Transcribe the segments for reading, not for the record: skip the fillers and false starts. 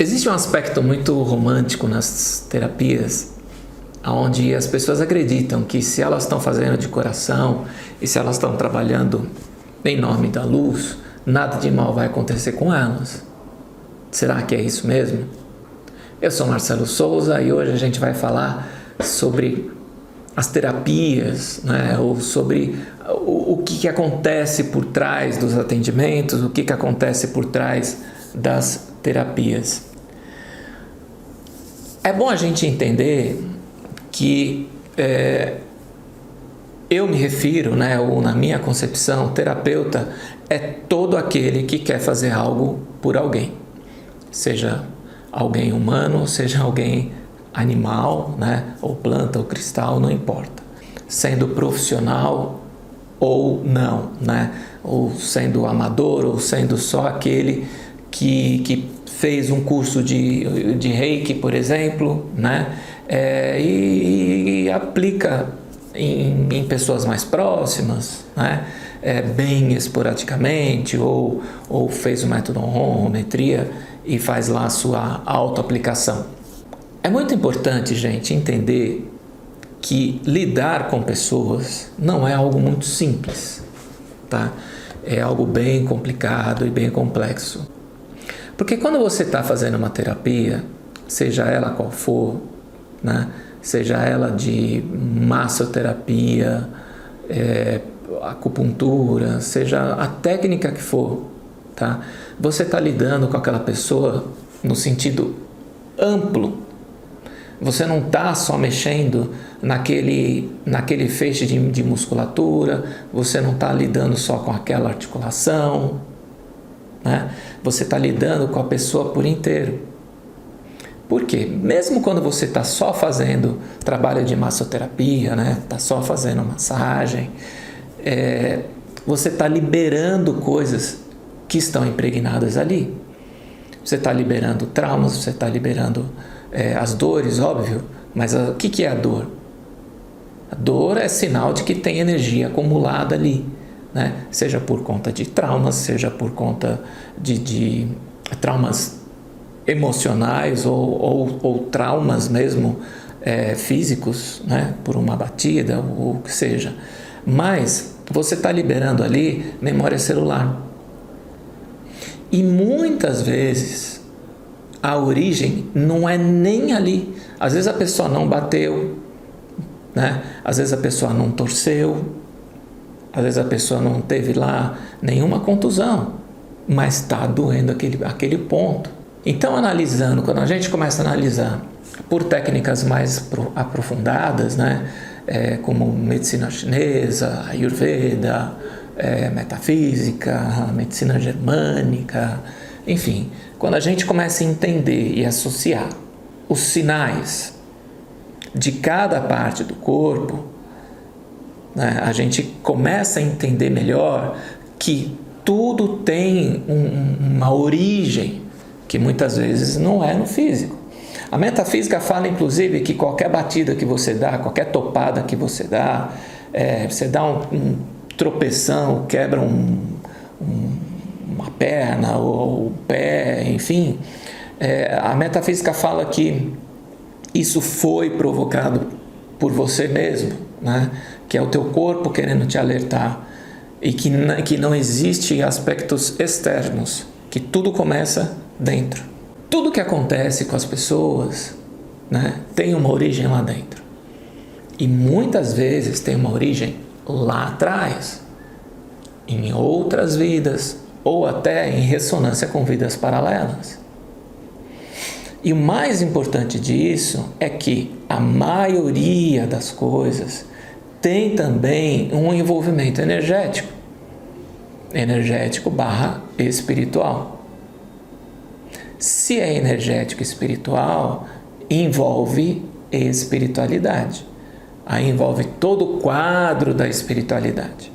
Existe um aspecto muito romântico nas terapias, onde as pessoas acreditam que se elas estão fazendo de coração e se elas estão trabalhando em nome da luz, nada de mal vai acontecer com elas. Será que é isso mesmo? Eu sou Marcelo Souza e hoje a gente vai falar sobre as terapias, né? Ou sobre o que acontece por trás dos atendimentos, o que acontece por trás das terapias. É bom a gente entender que eu me refiro, né, ou na minha concepção, terapeuta é todo aquele que quer fazer algo por alguém, seja alguém humano, seja alguém animal, né, ou planta ou cristal, não importa, sendo profissional ou não, né, ou sendo amador ou sendo só aquele que fez um curso de Reiki, por exemplo, né, e aplica em pessoas mais próximas, né, bem esporadicamente, ou fez o método honrometria e faz lá a sua autoaplicação. É muito importante, gente, entender que lidar com pessoas não é algo muito simples, tá? É algo bem complicado e bem complexo. Porque quando você está fazendo uma terapia, seja ela qual for, né? Seja ela de massoterapia, acupuntura, seja a técnica que for, tá? Você está lidando com aquela pessoa no sentido amplo. Você não está só mexendo naquele feixe de musculatura, você não está lidando só com aquela articulação, né? Você está lidando com a pessoa por inteiro. Por quê? Mesmo quando você está só fazendo trabalho de massoterapia, né? Está só fazendo massagem, você está liberando coisas que estão impregnadas ali. Você está liberando traumas, você está liberando as dores, óbvio, mas o que é a dor? A dor é sinal de que tem energia acumulada ali, né? Seja por conta de traumas, seja por conta de traumas emocionais ou traumas mesmo físicos, né? Por uma batida ou o que seja. Mas você está liberando ali memória celular. E muitas vezes a origem não é nem ali. Às vezes a pessoa não bateu, né? Às vezes a pessoa não torceu, às vezes a pessoa não teve lá nenhuma contusão, mas está doendo aquele ponto. Então, analisando, quando a gente começa a analisar por técnicas mais aprofundadas, né? Como medicina chinesa, ayurveda, metafísica, medicina germânica, enfim, quando a gente começa a entender e associar os sinais de cada parte do corpo, né, a gente começa a entender melhor que tudo tem uma origem que muitas vezes não é no físico. A metafísica fala, inclusive, que qualquer batida que você dá, qualquer topada que você dá, você dá um tropeção, quebra uma perna ou o pé, enfim, a metafísica fala que isso foi provocado por você mesmo, né? Que é o teu corpo querendo te alertar e que não existe aspectos externos, que tudo começa dentro. Tudo que acontece com as pessoas, né, tem uma origem lá dentro. E muitas vezes tem uma origem lá atrás, em outras vidas, ou até em ressonância com vidas paralelas. E o mais importante disso é que a maioria das coisas tem também um envolvimento energético / espiritual. Se é energético e espiritual, envolve espiritualidade. Aí envolve todo o quadro da espiritualidade,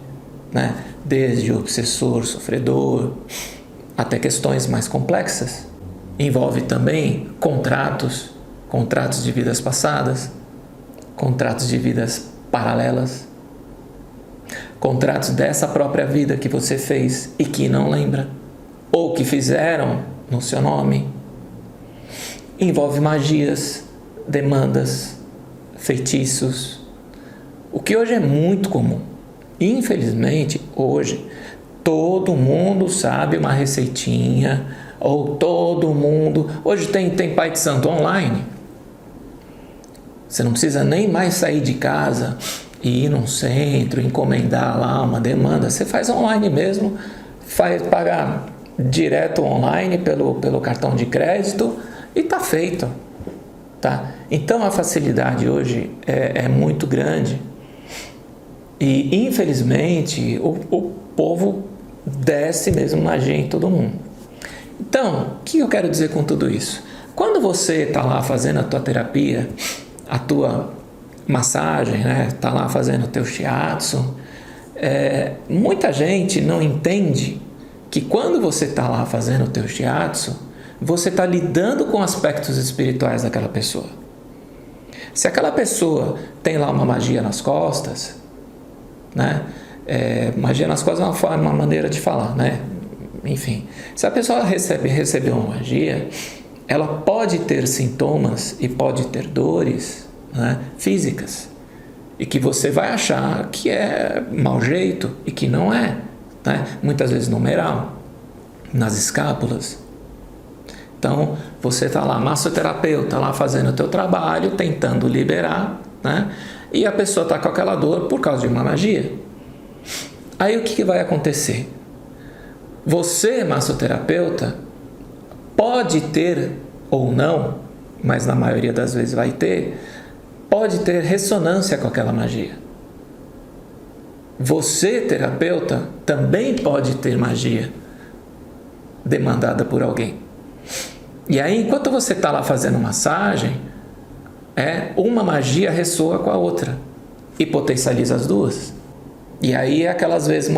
né? Desde o obsessor, sofredor, até questões mais complexas. Envolve também contratos de vidas passadas, contratos de vidas paralelas, contratos dessa própria vida que você fez e que não lembra, ou que fizeram no seu nome. envolve magias, demandas, feitiços, o que hoje é muito comum. Infelizmente, hoje, todo mundo sabe uma receitinha, ou todo mundo... Hoje tem Pai de Santo online. Você não precisa nem mais sair de casa e ir num centro, encomendar lá uma demanda. Você faz online mesmo, pagar direto online pelo cartão de crédito e está feito. Tá? Então a facilidade hoje é muito grande e infelizmente o povo desce mesmo magia em todo mundo. Então, o que eu quero dizer com tudo isso? Quando você está lá fazendo a tua terapia, a tua massagem, né? Está lá fazendo o teu shiatsu, muita gente não entende que quando você está lá fazendo o teu shiatsu, você está lidando com aspectos espirituais daquela pessoa. Se aquela pessoa tem lá uma magia nas costas, né? Magia nas costas é uma maneira de falar, né? Enfim, se a pessoa recebeu uma magia, ela pode ter sintomas e pode ter dores, né, físicas, e que você vai achar que é mau jeito e que não é, né? Muitas vezes no humeral, nas escápulas. Então, você está lá, massoterapeuta, lá fazendo o teu trabalho, tentando liberar, né? E a pessoa está com aquela dor por causa de uma magia. Aí o que vai acontecer? Você, massoterapeuta, pode ter ou não, mas na maioria das vezes vai ter, pode ter ressonância com aquela magia. Você, terapeuta, também pode ter magia demandada por alguém. E aí, enquanto você está lá fazendo massagem, uma magia ressoa com a outra e potencializa as duas. E aí aquelas vezes,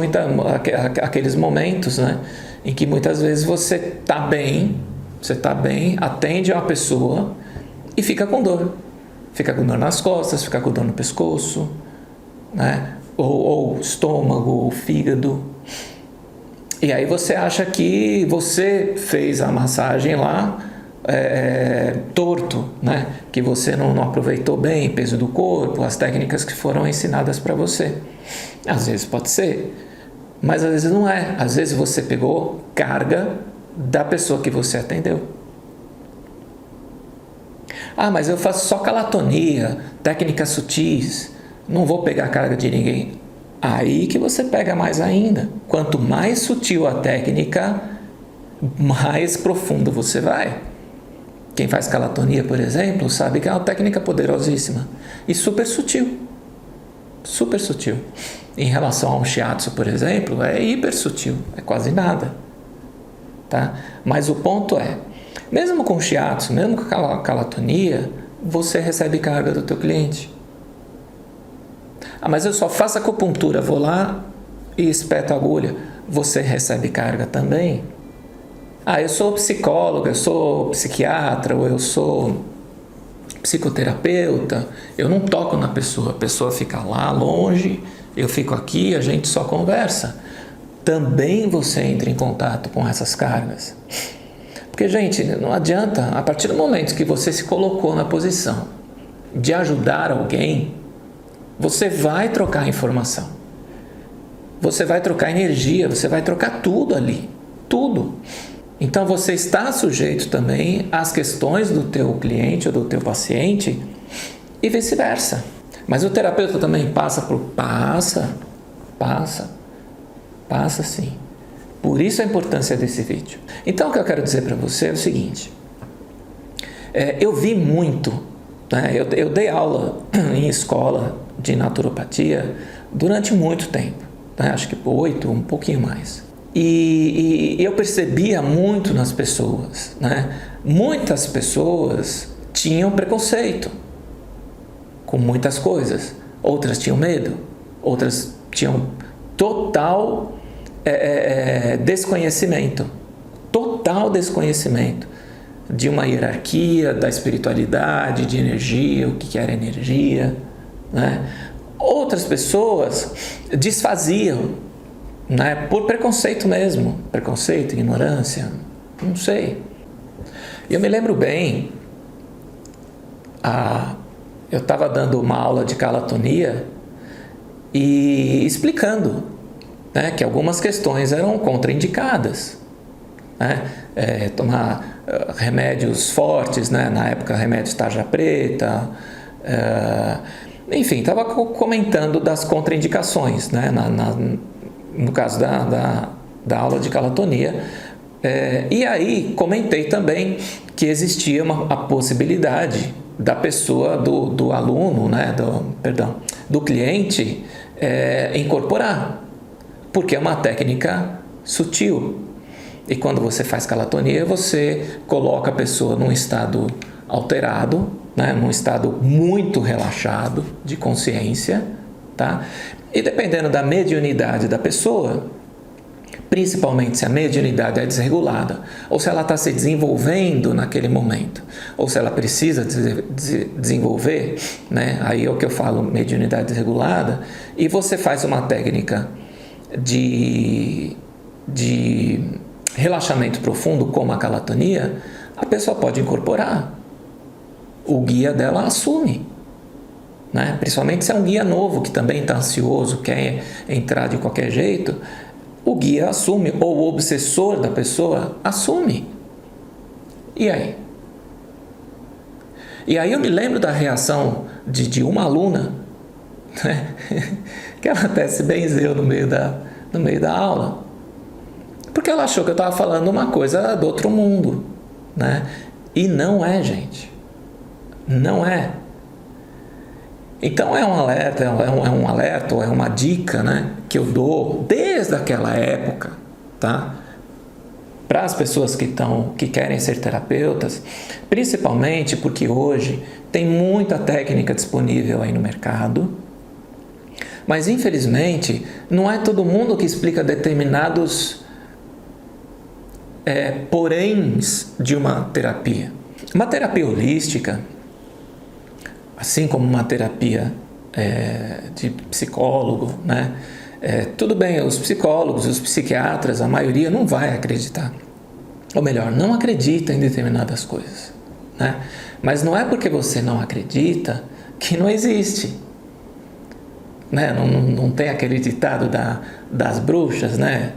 aqueles momentos, né, em que muitas vezes você está bem, atende uma pessoa e fica com dor. Fica com dor nas costas, fica com dor no pescoço, né, ou estômago, ou fígado. E aí você acha que você fez a massagem lá torto, né? Que você não aproveitou bem o peso do corpo, as técnicas que foram ensinadas para você. Às vezes pode ser, mas às vezes não é. Às vezes você pegou carga da pessoa que você atendeu. Ah, mas eu faço só calatonia, técnicas sutis, não vou pegar carga de ninguém. Aí que você pega mais ainda. Quanto mais sutil a técnica, mais profundo você vai. Quem faz calatonia, por exemplo, sabe que é uma técnica poderosíssima e super sutil. Super sutil. Em relação ao shiatsu, por exemplo, é hiper sutil, é quase nada. Tá? Mas o ponto é, mesmo com shiatsu, mesmo com calatonia, você recebe carga do teu cliente. Ah, mas eu só faço acupuntura, vou lá e espeto a agulha. Você recebe carga também? Ah, eu sou psicóloga, eu sou psiquiatra, ou eu sou psicoterapeuta. Eu não toco na pessoa, a pessoa fica lá longe, eu fico aqui, a gente só conversa. Também você entra em contato com essas cargas. Porque, gente, não adianta, a partir do momento que você se colocou na posição de ajudar alguém, você vai trocar informação, você vai trocar energia, você vai trocar tudo ali, tudo. Então você está sujeito também às questões do teu cliente ou do teu paciente e vice-versa. Mas o terapeuta também passa sim. Por isso a importância desse vídeo. Então o que eu quero dizer para você é o seguinte, eu vi muito, né? Eu dei aula em escola de naturopatia durante muito tempo, né? Acho que 8, um pouquinho mais. E eu percebia muito nas pessoas, né? Muitas pessoas tinham preconceito com muitas coisas, outras tinham medo, outras tinham total desconhecimento, total desconhecimento de uma hierarquia, da espiritualidade, de energia, o que era energia, né? Outras pessoas desfaziam, né, por preconceito mesmo, preconceito, ignorância, não sei. Eu me lembro bem eu estava dando uma aula de calatonia e explicando, né, que algumas questões eram contraindicadas, né? Tomar remédios fortes, né? Na época remédios tarja preta, enfim, estava comentando das contraindicações, né? No caso da aula de calatonia. E aí comentei também que existia a possibilidade da pessoa, do aluno, né? do cliente incorporar, porque é uma técnica sutil. E quando você faz calatonia, você coloca a pessoa num estado alterado, né? Num estado muito relaxado de consciência, tá? E dependendo da mediunidade da pessoa, principalmente se a mediunidade é desregulada, ou se ela está se desenvolvendo naquele momento, ou se ela precisa desenvolver, né? Aí é o que eu falo, mediunidade desregulada, e você faz uma técnica de relaxamento profundo, como a calatonia, a pessoa pode incorporar. O guia dela assume, né? Principalmente se é um guia novo que também está ansioso, quer entrar de qualquer jeito, o guia assume, ou o obsessor da pessoa assume. E aí? E aí eu me lembro da reação de uma aluna, né? Que ela até se benzeu no meio da aula, porque ela achou que eu estava falando uma coisa do outro mundo, né? E não é, gente. Não é. Então é um alerta, ou é uma dica, né, que eu dou desde aquela época, tá? Para as pessoas que querem ser terapeutas, principalmente porque hoje tem muita técnica disponível aí no mercado, mas infelizmente não é todo mundo que explica determinados poréns de uma terapia. Uma terapia holística, assim como uma terapia de psicólogo, né? Tudo bem, os psicólogos, os psiquiatras, a maioria não vai acreditar. Ou melhor, não acredita em determinadas coisas, né? Mas não é porque você não acredita que não existe, né? Não tem aquele ditado das bruxas, né?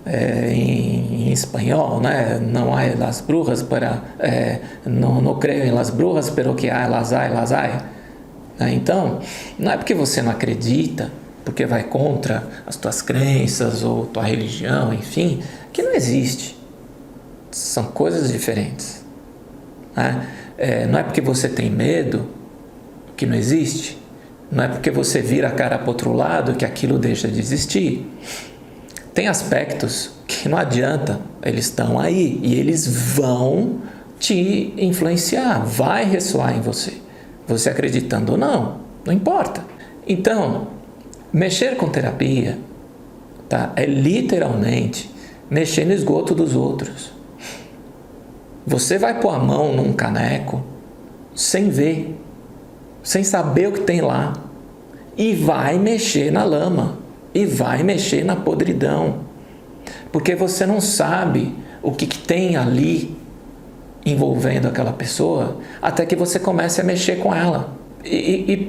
Em espanhol, né? Não há las brujas para... não creio em las brujas, pero que há, las hay. Então, não é porque você não acredita, porque vai contra as tuas crenças ou tua religião, enfim, que não existe. São coisas diferentes, né? Não é porque você tem medo que não existe. Não é porque você vira a cara para o outro lado que aquilo deixa de existir. Tem aspectos que não adianta, eles estão aí e eles vão te influenciar, vai ressoar em você. Você acreditando ou não, não importa. Então, mexer com terapia, tá? É literalmente mexer no esgoto dos outros. Você vai pôr a mão num caneco sem ver, sem saber o que tem lá, e vai mexer na lama, e vai mexer na podridão, porque você não sabe o que tem ali envolvendo aquela pessoa, até que você comece a mexer com ela. E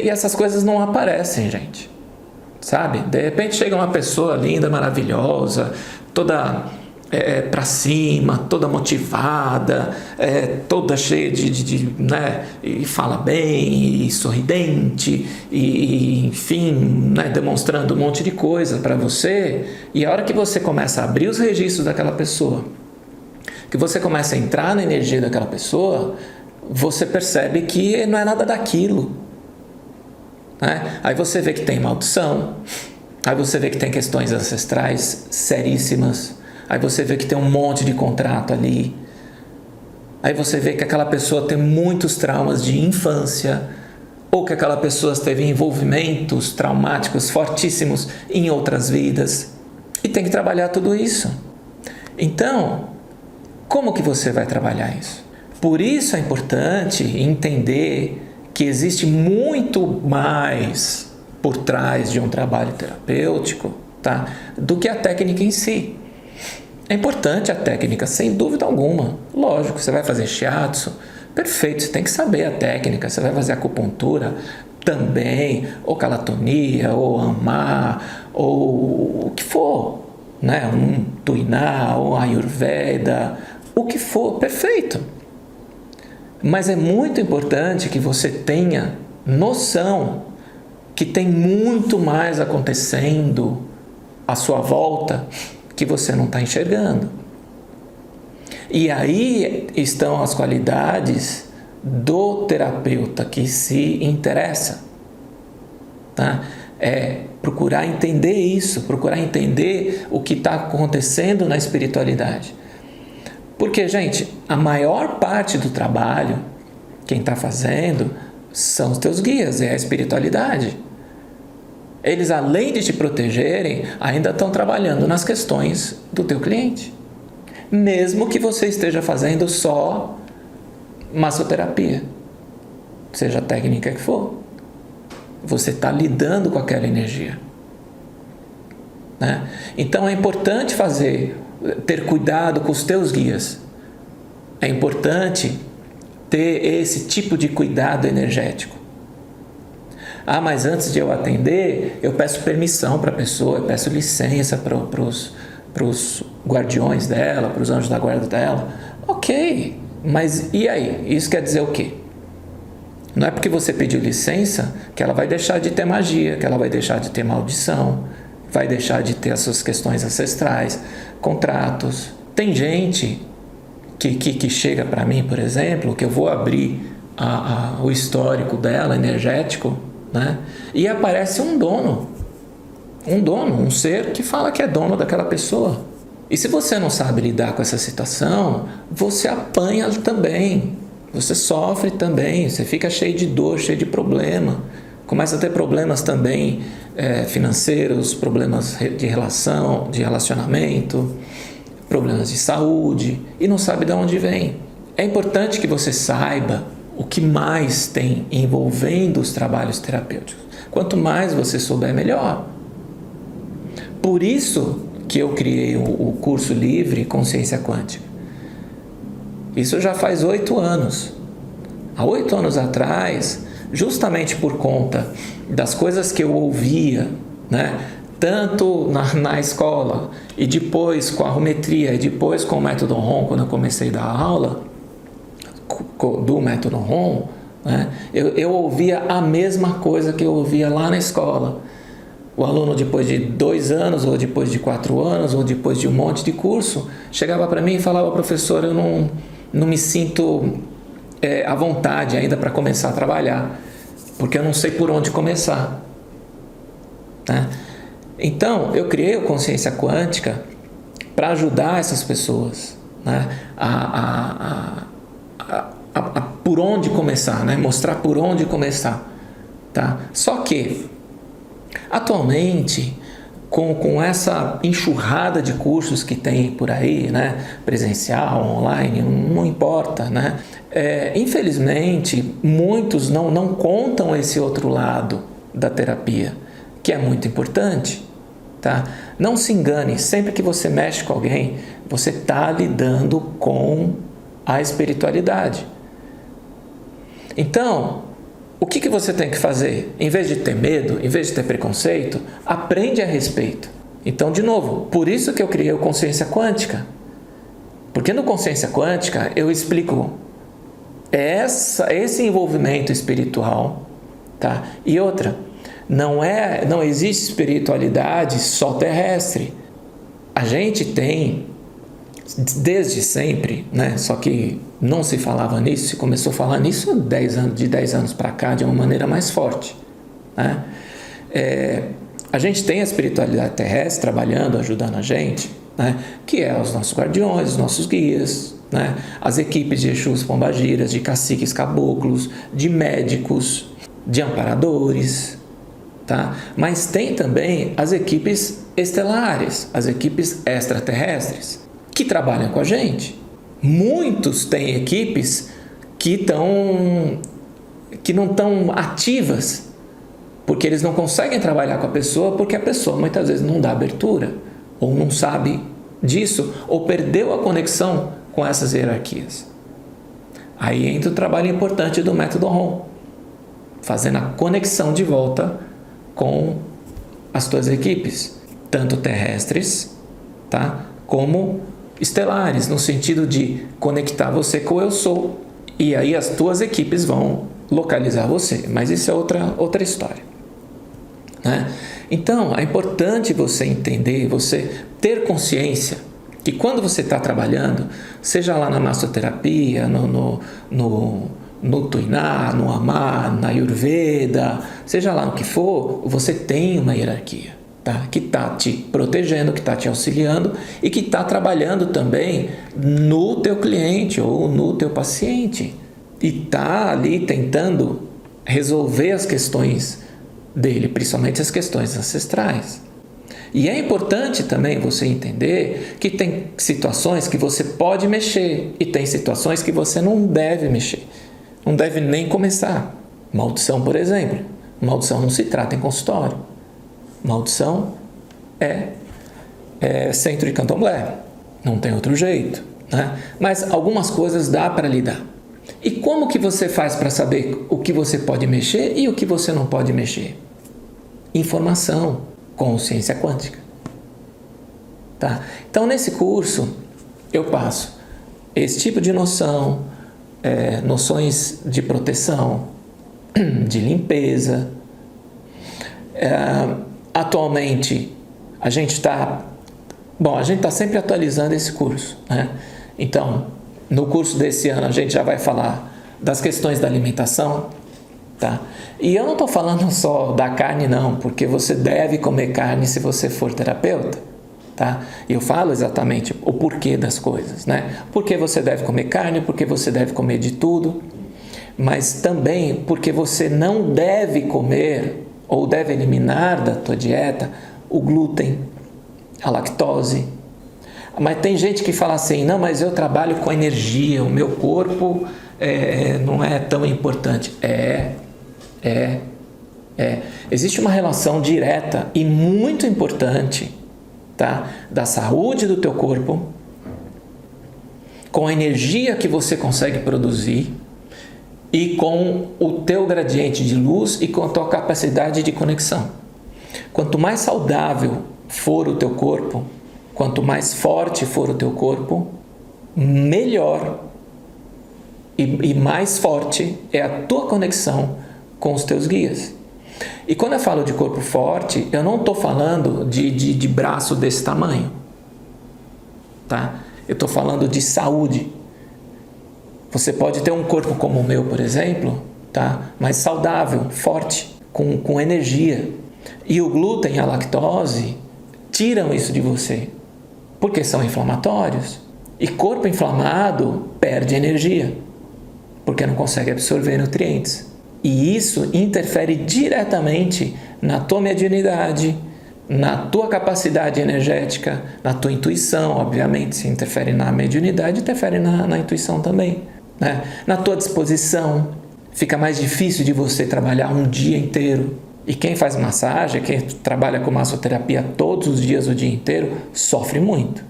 essas coisas não aparecem, gente. Sabe? De repente chega uma pessoa linda, maravilhosa, toda pra cima, toda motivada, toda cheia né? E fala bem, e sorridente, e enfim, né? Demonstrando um monte de coisa para você. E a hora que você começa a abrir os registros daquela pessoa, que você começa a entrar na energia daquela pessoa, você percebe que não é nada daquilo, né? Aí você vê que tem maldição, aí você vê que tem questões ancestrais seríssimas, aí você vê que tem um monte de contrato ali, aí você vê que aquela pessoa tem muitos traumas de infância, ou que aquela pessoa teve envolvimentos traumáticos fortíssimos em outras vidas, e tem que trabalhar tudo isso. Então, como que você vai trabalhar isso? Por isso é importante entender que existe muito mais por trás de um trabalho terapêutico, tá? Do que a técnica em si. É importante a técnica, sem dúvida alguma. Lógico, você vai fazer shiatsu, Perfeito, você tem que saber a técnica. Você vai fazer acupuntura também, ou calatonia, ou amar, ou o que for, né? Um tuiná, ou ayurveda, o que for, perfeito. Mas é muito importante que você tenha noção que tem muito mais acontecendo à sua volta que você não está enxergando. E aí estão as qualidades do terapeuta que se interessa, tá? É procurar entender isso, procurar entender o que está acontecendo na espiritualidade. Porque, gente, a maior parte do trabalho, quem está fazendo, são os teus guias, é a espiritualidade. Eles, além de te protegerem, ainda estão trabalhando nas questões do teu cliente. Mesmo que você esteja fazendo só massoterapia, seja a técnica que for, você está lidando com aquela energia, né? Então é importante ter cuidado com os teus guias. É importante ter esse tipo de cuidado energético. Ah, mas antes de eu atender, eu peço permissão para a pessoa, eu peço licença para os guardiões dela, para os anjos da guarda dela. Ok, mas e aí? Isso quer dizer o quê? Não é porque você pediu licença que ela vai deixar de ter magia, que ela vai deixar de ter maldição, vai deixar de ter as suas questões ancestrais, contratos. Tem gente que chega para mim, por exemplo, que eu vou abrir o histórico dela, energético, né? E aparece um dono, um ser que fala que é dono daquela pessoa. E se você não sabe lidar com essa situação, você apanha também, você sofre também, você fica cheio de dor, cheio de problema, começa a ter problemas também financeiros, problemas de relação, de relacionamento, problemas de saúde, e não sabe de onde vem. É importante que você saiba o que mais tem envolvendo os trabalhos terapêuticos. Quanto mais você souber, melhor. Por isso que eu criei o curso livre Consciência Quântica. Isso já faz 8 anos. Há 8 anos atrás, justamente por conta das coisas que eu ouvia, né? Tanto na escola, e depois com a arometria, e depois com o método ROM, quando eu comecei a dar aula do método ROM, né? Eu ouvia a mesma coisa que eu ouvia lá na escola. O aluno, depois de 2 anos, ou depois de 4 anos, ou depois de um monte de curso, chegava para mim e falava: professor, eu não me sinto à vontade ainda para começar a trabalhar, porque eu não sei por onde começar, né? Então, eu criei o Consciência Quântica para ajudar essas pessoas, né? Por onde começar, né? Mostrar por onde começar, tá? Só que atualmente, com essa enxurrada de cursos que tem por aí, né? Presencial, online, não importa, né? Infelizmente, muitos não contam esse outro lado da terapia, que é muito importante, tá? Não se engane, sempre que você mexe com alguém, você está lidando com a espiritualidade. Então, o que você tem que fazer? Em vez de ter medo, em vez de ter preconceito, aprende a respeito. Então, de novo, por isso que eu criei o Consciência Quântica. Porque no Consciência Quântica eu explico esse envolvimento espiritual, tá? E outra, não existe espiritualidade só terrestre. A gente tem, desde sempre, né? Só que não se falava nisso, se começou a falar nisso de 10 anos para cá de uma maneira mais forte, né? A gente tem a espiritualidade terrestre trabalhando, ajudando a gente, né? Que é os nossos guardiões, os nossos guias, né? As equipes de Exus, Pombagiras, de caciques, caboclos, de médicos, de amparadores, tá? Mas tem também as equipes estelares, as equipes extraterrestres, que trabalham com a gente. Muitos têm equipes que não estão ativas, porque eles não conseguem trabalhar com a pessoa, porque a pessoa muitas vezes não dá abertura, ou não sabe disso, ou perdeu a conexão com essas hierarquias. Aí entra o trabalho importante do método ROM, fazendo a conexão de volta com as tuas equipes, tanto terrestres, tá? Como estelares, no sentido de conectar você com o eu sou. E aí as tuas equipes vão localizar você, mas isso é outra história, né? Então, é importante você entender, você ter consciência que quando você está trabalhando, seja lá na massoterapia, no Tuiná, no Amar, na Ayurveda, seja lá o que for, você tem uma hierarquia, tá? Que está te protegendo, que está te auxiliando e que está trabalhando também no teu cliente ou no teu paciente e está ali tentando resolver as questões dele, principalmente as questões ancestrais. E é importante também você entender que tem situações que você pode mexer e tem situações que você não deve mexer, não deve nem começar. Maldição, por exemplo. Maldição não se trata em consultório. Maldição é centro de candomblé, não tem outro jeito, né? Mas algumas coisas dá para lidar. E como que você faz para saber o que você pode mexer e o que você não pode mexer? Informação, consciência quântica. Tá? Então, nesse curso, eu passo esse tipo de noção, noções de proteção, de limpeza. Atualmente, a gente está sempre atualizando esse curso, né? Então, no curso desse ano, a gente já vai falar das questões da alimentação, tá? E eu não estou falando só da carne, não, porque você deve comer carne se você for terapeuta, tá? Eu falo exatamente o porquê das coisas, né? Porque você deve comer carne, porque você deve comer de tudo, mas também porque você não deve comer ou deve eliminar da tua dieta o glúten, a lactose. Mas tem gente que fala assim, não, mas eu trabalho com energia, o meu corpo não é tão importante. Existe uma relação direta e muito importante, tá, da saúde do teu corpo com a energia que você consegue produzir e com o teu gradiente de luz e com a tua capacidade de conexão. Quanto mais saudável for o teu corpo, quanto mais forte for o teu corpo, melhor e mais forte é a tua conexão com os teus guias. E quando eu falo de corpo forte, eu não estou falando de braço desse tamanho, tá? Eu estou falando de saúde. Você pode ter um corpo como o meu, por exemplo, tá? Mas saudável, forte, com energia. E o glúten e a lactose tiram isso de você, porque são inflamatórios. E corpo inflamado perde energia, porque não consegue absorver nutrientes. E isso interfere diretamente na tua mediunidade, na tua capacidade energética, na tua intuição, obviamente. Se interfere na mediunidade, interfere na intuição também, né? Na tua disposição. Fica mais difícil de você trabalhar um dia inteiro. E quem faz massagem, quem trabalha com massoterapia todos os dias, o dia inteiro, sofre muito.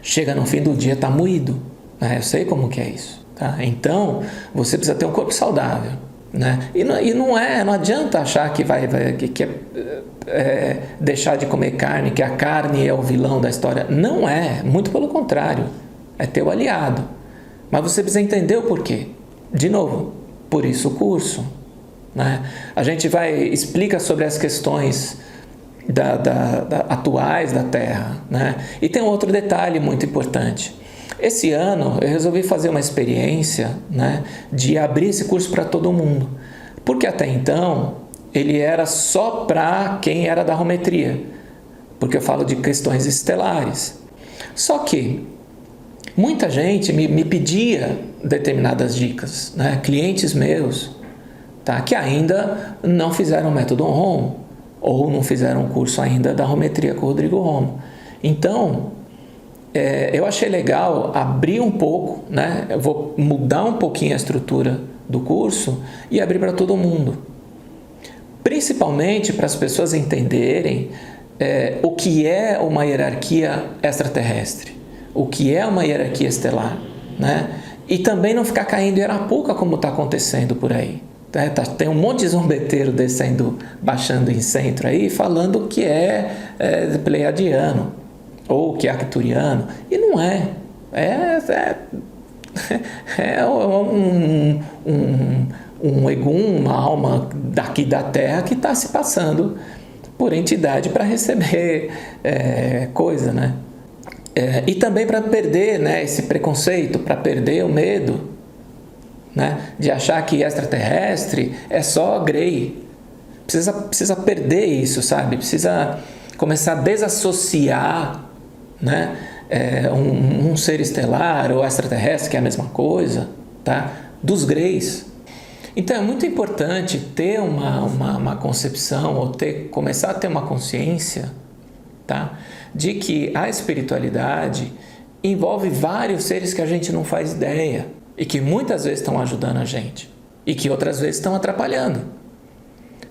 Chega no fim do dia, está moído, né? Eu sei como que é isso, tá? Então, você precisa ter um corpo saudável, né? E não adianta achar que deixar de comer carne, que a carne é o vilão da história. Não é, muito pelo contrário, é teu aliado. Mas você precisa entender o porquê. De novo, por isso o curso, né? A gente explica sobre as questões atuais da Terra, né? E tem um outro detalhe muito importante. Esse ano eu resolvi fazer uma experiência, né, de abrir esse curso para todo mundo, porque até então ele era só para quem era da arometria, porque eu falo de questões estelares. Só que muita gente me pedia determinadas dicas, né? Clientes meus, tá, que ainda não fizeram o método ROM ou não fizeram o curso ainda da arometria com o Rodrigo Romo. Então, eu achei legal abrir um pouco, né? Eu vou mudar um pouquinho a estrutura do curso e abrir para todo mundo. Principalmente para as pessoas entenderem o que é uma hierarquia extraterrestre, o que é uma hierarquia estelar, né? E também não ficar caindo em arapuca como está acontecendo por aí. Tem um monte de zombeteiro descendo, baixando em centro aí, falando que é pleiadiano ou que é arcturiano. E não é. É um egum, uma alma daqui da Terra que está se passando por entidade para receber coisa, né? E também para perder, né, esse preconceito, para perder o medo, né, de achar que extraterrestre é só Grey. Precisa perder isso, sabe? Precisa começar a desassociar, né, um ser estelar ou extraterrestre, que é a mesma coisa, tá, dos Greys. Então é muito importante ter uma concepção ou começar a ter uma consciência, tá, de que a espiritualidade envolve vários seres que a gente não faz ideia e que muitas vezes estão ajudando a gente e que outras vezes estão atrapalhando.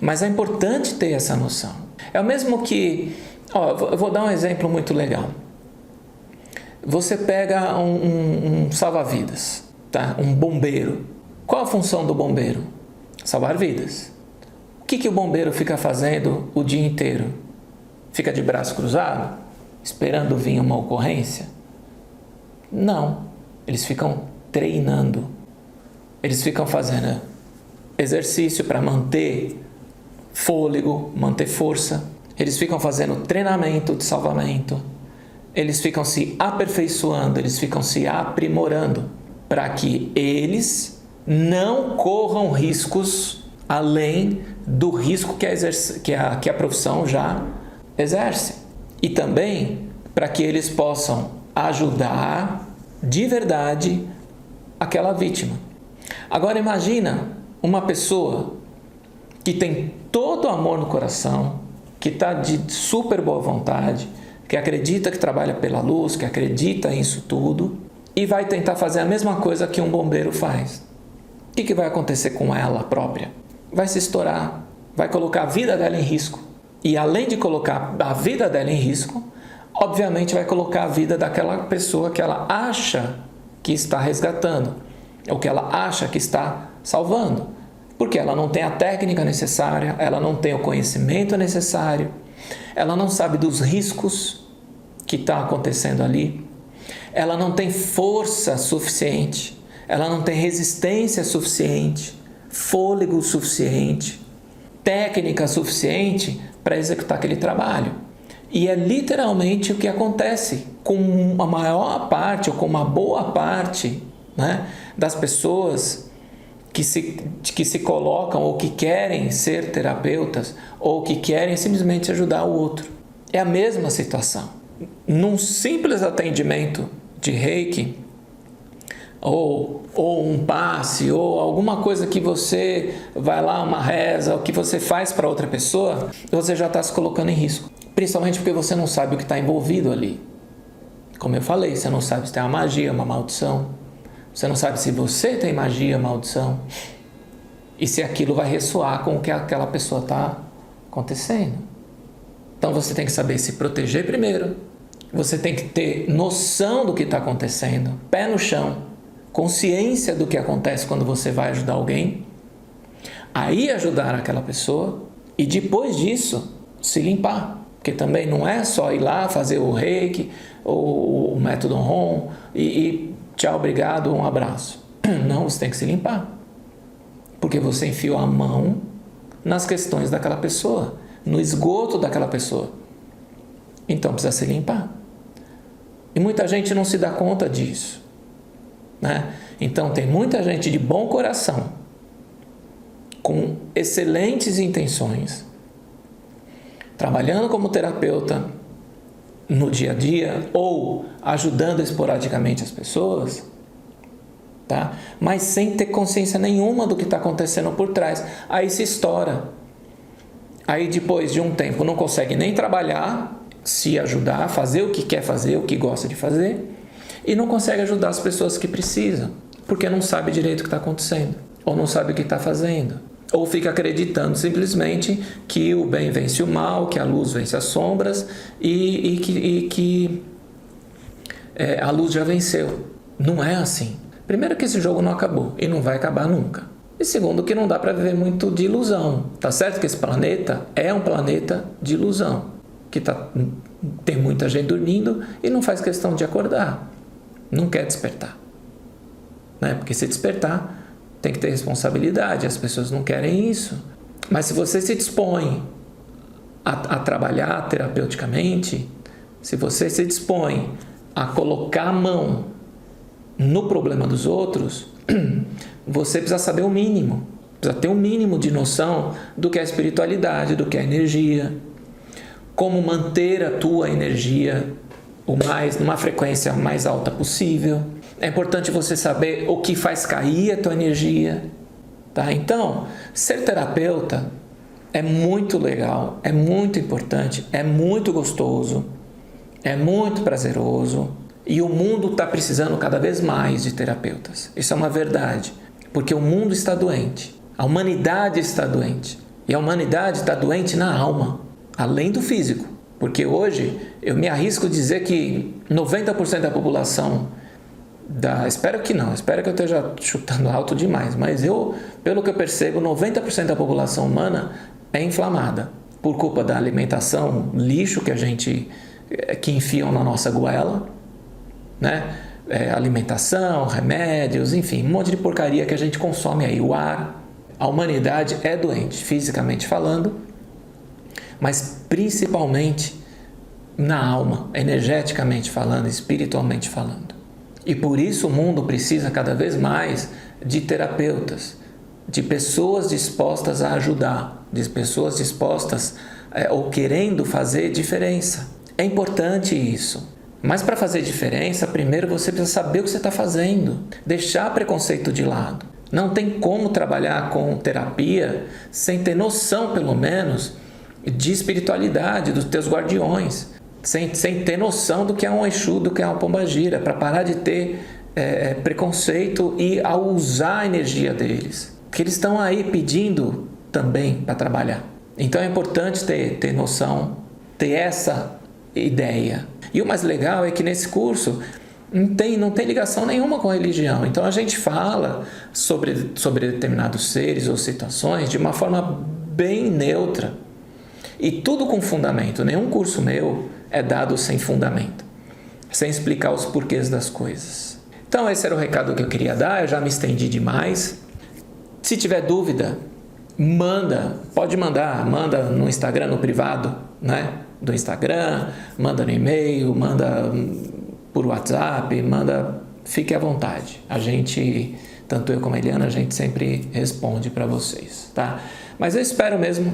Mas é importante ter essa noção. É o mesmo que... eu vou dar um exemplo muito legal. Você pega um salva-vidas, tá? Um bombeiro. Qual a função do bombeiro? Salvar vidas. O que o bombeiro fica fazendo o dia inteiro? Fica de braço cruzado, esperando vir uma ocorrência? Não. Eles ficam treinando. Eles ficam fazendo exercício para manter fôlego, manter força. Eles ficam fazendo treinamento de salvamento. Eles ficam se aperfeiçoando, eles ficam se aprimorando para que eles não corram riscos além do risco que a profissão já exerce. E também para que eles possam ajudar de verdade aquela vítima. Agora imagina uma pessoa que tem todo o amor no coração, que está de super boa vontade, que acredita que trabalha pela luz, que acredita nisso tudo, e vai tentar fazer a mesma coisa que um bombeiro faz. O que vai acontecer com ela própria? Vai se estourar, vai colocar a vida dela em risco. E além de colocar a vida dela em risco, obviamente vai colocar a vida daquela pessoa que ela acha que está resgatando, ou que ela acha que está salvando, porque ela não tem a técnica necessária, ela não tem o conhecimento necessário, ela não sabe dos riscos que está acontecendo ali, ela não tem força suficiente, ela não tem resistência suficiente, fôlego suficiente, técnica suficiente para executar aquele trabalho. E é literalmente o que acontece com a maior parte, ou com uma boa parte, né, das pessoas que se colocam ou que querem ser terapeutas ou que querem simplesmente ajudar o outro. É a mesma situação. Num simples atendimento de Reiki, ou um passe, ou alguma coisa que você vai lá, uma reza, o que você faz para outra pessoa, você já está se colocando em risco. Principalmente porque você não sabe o que está envolvido ali. Como eu falei, você não sabe se tem uma magia, uma maldição. Você não sabe se você tem magia, maldição. E se aquilo vai ressoar com o que aquela pessoa está acontecendo. Então você tem que saber se proteger primeiro. Você tem que ter noção do que está acontecendo. Pé no chão. Consciência do que acontece quando você vai ajudar alguém. Aí ajudar aquela pessoa. E depois disso, se limpar. Porque também não é só ir lá fazer o reiki ou o método ROM e tchau, obrigado, um abraço. Não, você tem que se limpar. Porque você enfiou a mão nas questões daquela pessoa, no esgoto daquela pessoa. Então precisa se limpar. E muita gente não se dá conta disso, né? Então tem muita gente de bom coração, com excelentes intenções, trabalhando como terapeuta no dia a dia ou ajudando esporadicamente as pessoas, tá? Mas sem ter consciência nenhuma do que está acontecendo por trás. Aí se estoura. Aí depois de um tempo não consegue nem trabalhar, se ajudar, fazer o que quer fazer, o que gosta de fazer, e não consegue ajudar as pessoas que precisam, porque não sabe direito o que está acontecendo, ou não sabe o que está fazendo. Ou fica acreditando simplesmente que o bem vence o mal, que a luz vence as sombras e que a luz já venceu. Não é assim. Primeiro que esse jogo não acabou e não vai acabar nunca. E segundo que não dá para viver muito de ilusão. Tá certo que esse planeta é um planeta de ilusão, que tem muita gente dormindo e não faz questão de acordar, não quer despertar, né? Porque se despertar tem que ter responsabilidade, as pessoas não querem isso. Mas se você se dispõe a trabalhar terapeuticamente, se você se dispõe a colocar a mão no problema dos outros, você precisa saber o mínimo, precisa ter um mínimo de noção do que é espiritualidade, do que é energia, como manter a tua energia numa frequência mais alta possível. É importante você saber o que faz cair a tua energia, tá? Então, ser terapeuta é muito legal, é muito importante, é muito gostoso, é muito prazeroso e o mundo está precisando cada vez mais de terapeutas. Isso é uma verdade, porque o mundo está doente, a humanidade está doente e a humanidade está doente na alma, além do físico, porque hoje eu me arrisco a dizer que 90% da população espero que não, espero que eu esteja chutando alto demais, mas pelo que eu percebo, 90% da população humana é inflamada por culpa da alimentação, lixo que enfiam na nossa goela, né? Alimentação, remédios, enfim, um monte de porcaria que a gente consome aí, o ar. A humanidade é doente, fisicamente falando, mas principalmente na alma, energeticamente falando, espiritualmente falando. E por isso o mundo precisa cada vez mais de terapeutas, de pessoas dispostas a ajudar, de pessoas dispostas ou querendo fazer diferença. É importante isso. Mas para fazer diferença, primeiro você precisa saber o que você está fazendo, deixar preconceito de lado. Não tem como trabalhar com terapia sem ter noção, pelo menos, de espiritualidade, dos teus guardiões, sem ter noção do que é um Exu, do que é uma pombagira, para parar de ter preconceito e a usar a energia deles. Porque eles estão aí pedindo também para trabalhar. Então é importante ter noção, ter essa ideia. E o mais legal é que nesse curso não tem ligação nenhuma com a religião. Então a gente fala sobre determinados seres ou situações de uma forma bem neutra. E tudo com fundamento. Nenhum curso meu é dado sem fundamento, sem explicar os porquês das coisas. Então esse era o recado que eu queria dar. Eu já me estendi demais. Se tiver dúvida, pode mandar, manda no Instagram, no privado, né? Do Instagram, manda no e-mail, manda por WhatsApp, fique à vontade. A gente, tanto eu como a Eliana, a gente sempre responde para vocês, tá? Mas eu espero mesmo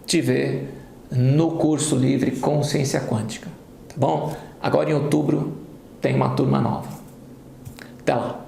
te ver no curso livre Consciência Quântica, tá bom? Agora em outubro tem uma turma nova. Até lá!